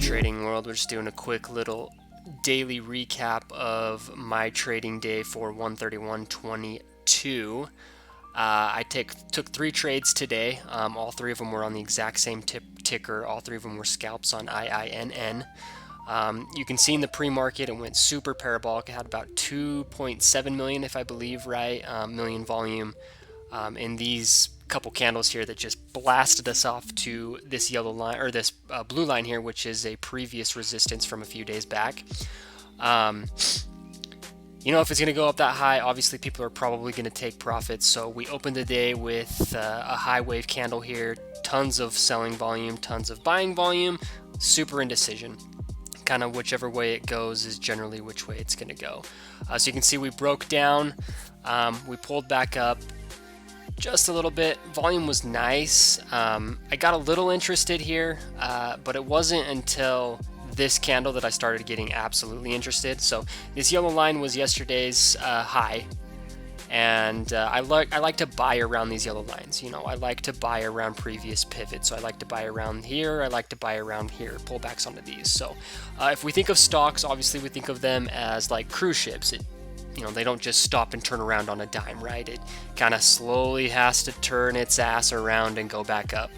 trading world? We're just doing a quick little daily recap of my trading day for 131.22. I took 3 trades today. All 3 of them were on the exact same ticker. All 3 of them were scalps on IINN. You can see in the pre-market it went super parabolic. It had about 2.7 million, if I believe right, million volume in these couple candles here that just blasted us off to this yellow line, or this blue line here, which is a previous resistance from a few days back. You know, if it's going to go up that high, obviously people are probably going to take profits. So we opened the day with a high wave candle here, tons of selling volume, tons of buying volume, super indecision. Kind of whichever way it goes is generally which way it's going to go. So you can see we broke down, we pulled back up just a little bit. Volume was nice. I got a little interested here, but it wasn't until this candle that I started getting absolutely interested. So this yellow line was yesterday's high, and I like to buy around these yellow lines. You know, I like to buy around previous pivots. So I like to buy around here. I like to buy around here. Pullbacks onto these. So if we think of stocks, obviously we think of them as like cruise ships. You know, they don't just stop and turn around on a dime, right? It kind of slowly has to turn its ass around and go back up.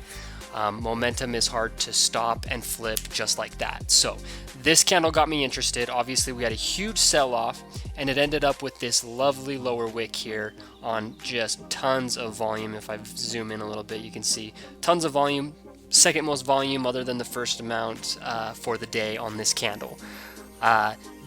Momentum is hard to stop and flip just like that. So this candle got me interested. Obviously, we had a huge sell-off, and it ended up with this lovely lower wick here on just tons of volume. If I zoom in a little bit, you can see tons of volume, second most volume other than the first amount for the day on this candle.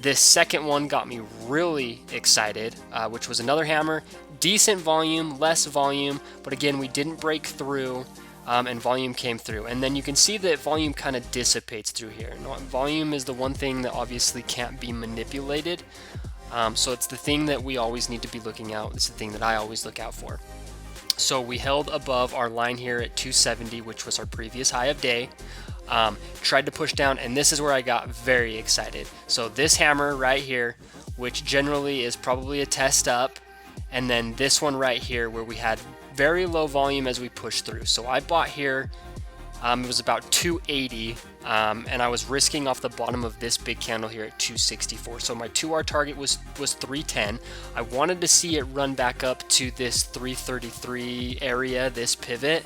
This second one got me really excited, which was another hammer. Decent volume, less volume, but again, we didn't break through, and volume came through. And then you can see that volume kind of dissipates through here. Volume is the one thing that obviously can't be manipulated. So it's the thing that we always need to be looking out. It's the thing that I always look out for. So we held above our line here at 270, which was our previous high of day. Tried to push down, and this is where I got very excited. So this hammer right here, which generally is probably a test up, and then this one right here where we had very low volume as we pushed through. So I bought here, it was about 280, and I was risking off the bottom of this big candle here at 264. So my 2R target was 310. I wanted to see it run back up to this 333 area, this pivot.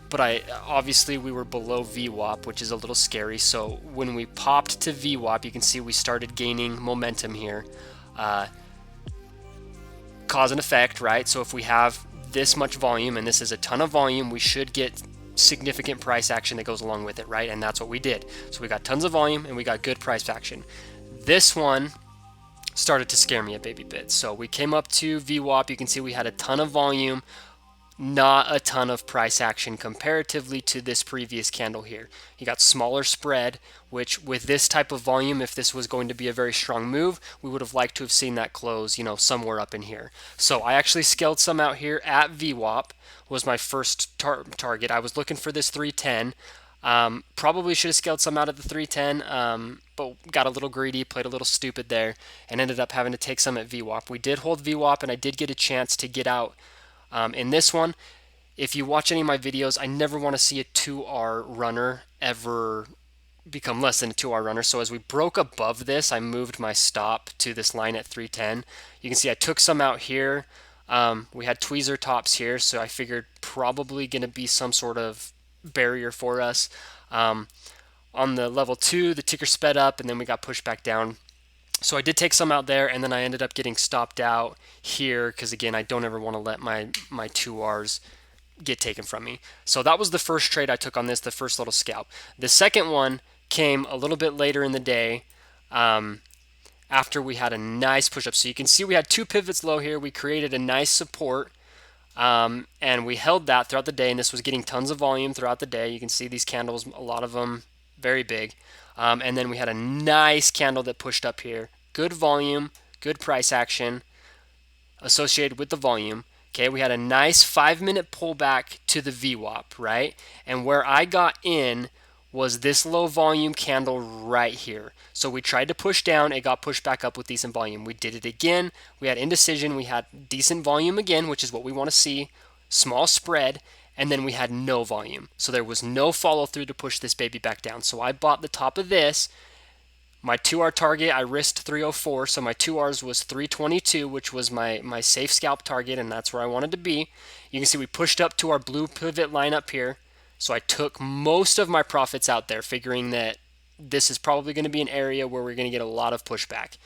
But obviously we were below VWAP, which is a little scary. So when we popped to VWAP, you can see we started gaining momentum here. Cause and effect, right? So if we have this much volume, and this is a ton of volume, we should get significant price action that goes along with it, right? And that's what we did. So we got tons of volume and we got good price action. This one started to scare me a baby bit. So we came up to VWAP. You can see we had a ton of volume, not a ton of price action comparatively to this previous candle here. You got smaller spread, which with this type of volume, if this was going to be a very strong move, we would have liked to have seen that close, you know, somewhere up in here. So I actually scaled some out here at VWAP, was my first target. I was looking for this 310. Probably should have scaled some out at the 310, but got a little greedy, played a little stupid there, and ended up having to take some at VWAP. We did hold VWAP, and I did get a chance to get out in this one. If you watch any of my videos, I never want to see a 2R runner ever become less than a 2R runner. So as we broke above this, I moved my stop to this line at 310. You can see I took some out here. We had tweezer tops here, so I figured probably going to be some sort of barrier for us. On the level 2, the ticker sped up, and then we got pushed back down. So I did take some out there, and then I ended up getting stopped out here because, again, I don't ever want to let my 2Rs get taken from me. So that was the first trade I took on this, the first little scalp. The second one came a little bit later in the day after we had a nice push up. So you can see we had 2 pivots low here. We created a nice support, and we held that throughout the day, and this was getting tons of volume throughout the day. You can see these candles, a lot of them very big. And then we had a nice candle that pushed up here. Good volume, good price action associated with the volume. Okay, we had a nice 5-minute pullback to the VWAP, right? And where I got in was this low volume candle right here. So we tried to push down, it got pushed back up with decent volume. We did it again, we had indecision, we had decent volume again, which is what we want to see, small spread, and then we had no volume. So there was no follow through to push this baby back down. So I bought the top of this. My 2R target, I risked 304, so my 2Rs was 322, which was my safe scalp target, and that's where I wanted to be. You can see we pushed up to our blue pivot line up here. So I took most of my profits out there, figuring that this is probably going to be an area where we're going to get a lot of pushback.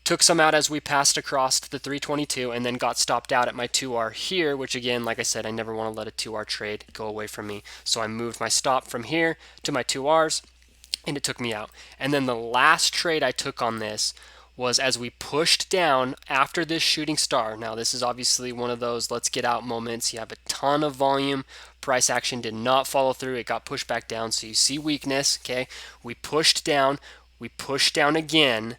Took some out as we passed across the 322 and then got stopped out at my 2R here, which again, like I said, I never want to let a 2R trade go away from me. So I moved my stop from here to my 2Rs and it took me out. And then the last trade I took on this was as we pushed down after this shooting star. Now this is obviously one of those let's get out moments. You have a ton of volume. Price action did not follow through. It got pushed back down. So you see weakness. Okay, we pushed down. We pushed down again.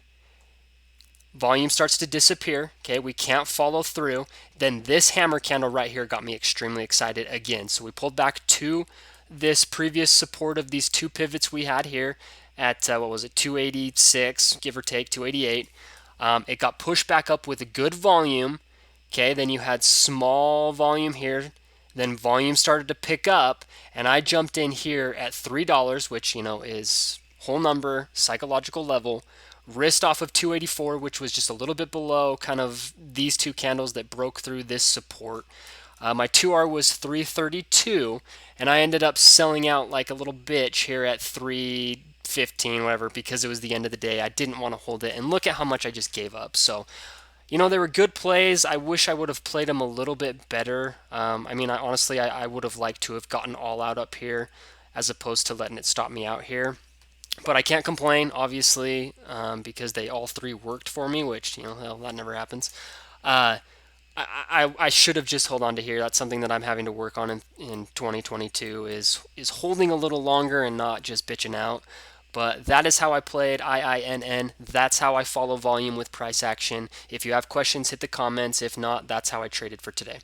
Volume starts to disappear. Okay, we can't follow through. Then this hammer candle right here got me extremely excited again. So we pulled back to this previous support of these two pivots we had here at what was it, 286, give or take 288. It got pushed back up with a good volume. Okay, then you had small volume here. Then volume started to pick up, and I jumped in here at $3, which is whole number, psychological level. Risked off of 284, which was just a little bit below kind of these two candles that broke through this support. My 2R was 332, and I ended up selling out like a little bitch here at 315, whatever, because it was the end of the day. I didn't want to hold it, and look at how much I just gave up. So, they were good plays. I wish I would have played them a little bit better. I mean, honestly, I would have liked to have gotten all out up here as opposed to letting it stop me out here. But I can't complain, obviously, because they all three worked for me, which, hell, that never happens. I should have just held on to here. That's something that I'm having to work on in 2022 is holding a little longer and not just bitching out. But that is how I played IINN. That's how I follow volume with price action. If you have questions, hit the comments. If not, that's how I traded for today.